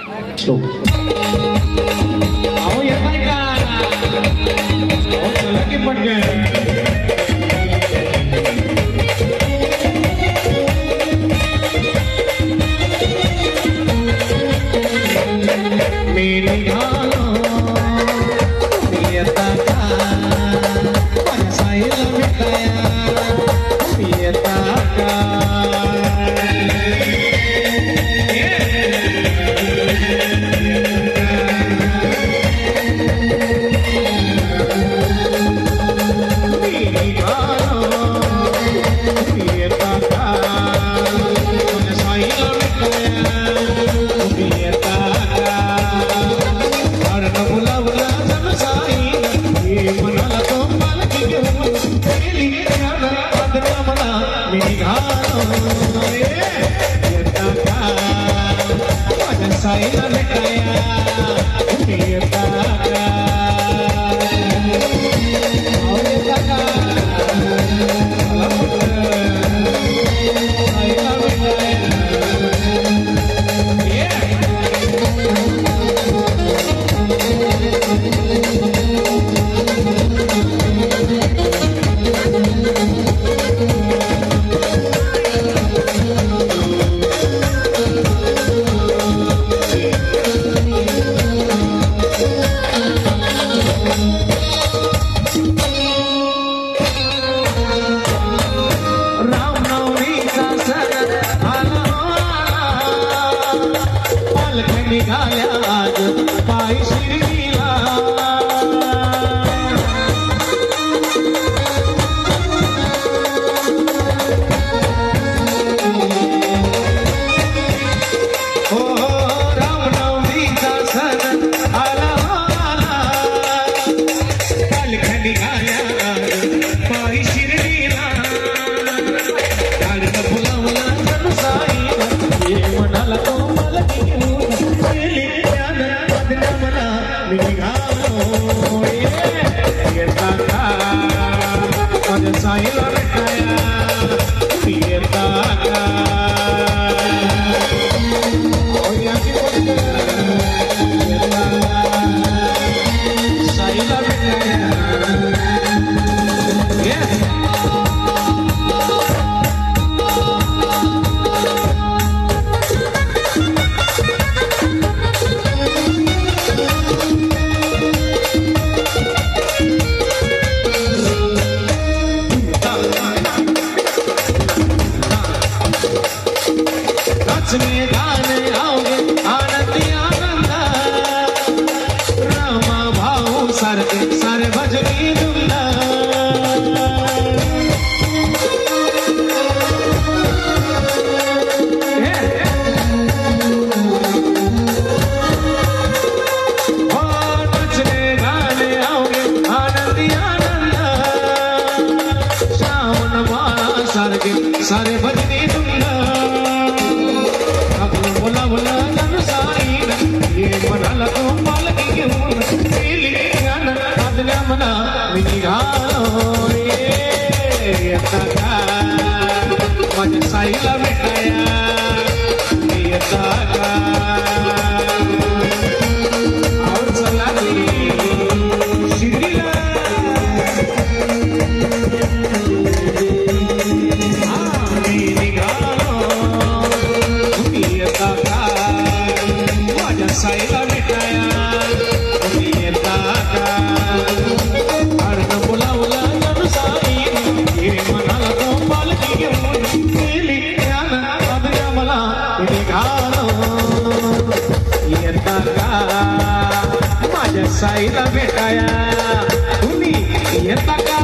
Stop. अहो येताय का? अहो चला की पटकन. मी निघालो येता का माझ्या साईला भेटाया येता का साईला भेटाया येता का येता का साईला भेटाया निघाल्या आज पाय शिर्डीला हो रामनवमीचा सण आला आला पालख्या निघाल्या आज पाय शिर्डीला गाडीनं फुलावला जणू साईला ये म्हणाला तो मला मी निघालो येता का माझ्या साईला भेटाया येता का साईला भेटाया में गाने आओगे आनंदी आनंद रामा भाऊ सारे सारे भजनी दुल्ला नचने गाने आओगे आनंदी आनंद श्रावण माला सारे भजनी दुल्ला बोला बोला जन साईला ये म्हणाला तो पालखी घेऊन गेली आदल्या मना मी निघालो येता का माझ्या साईला भेटाया येता का और चला शिर्डीला मी निघालो येता का माझ्या साईला भेटाया येता का अर्ध बोलावला जणू साई हे म्हणाला तो पालखी घेऊन गेली आदल्या मला निघालो येता का माझ्या साईला भेटाया तुम्ही येता का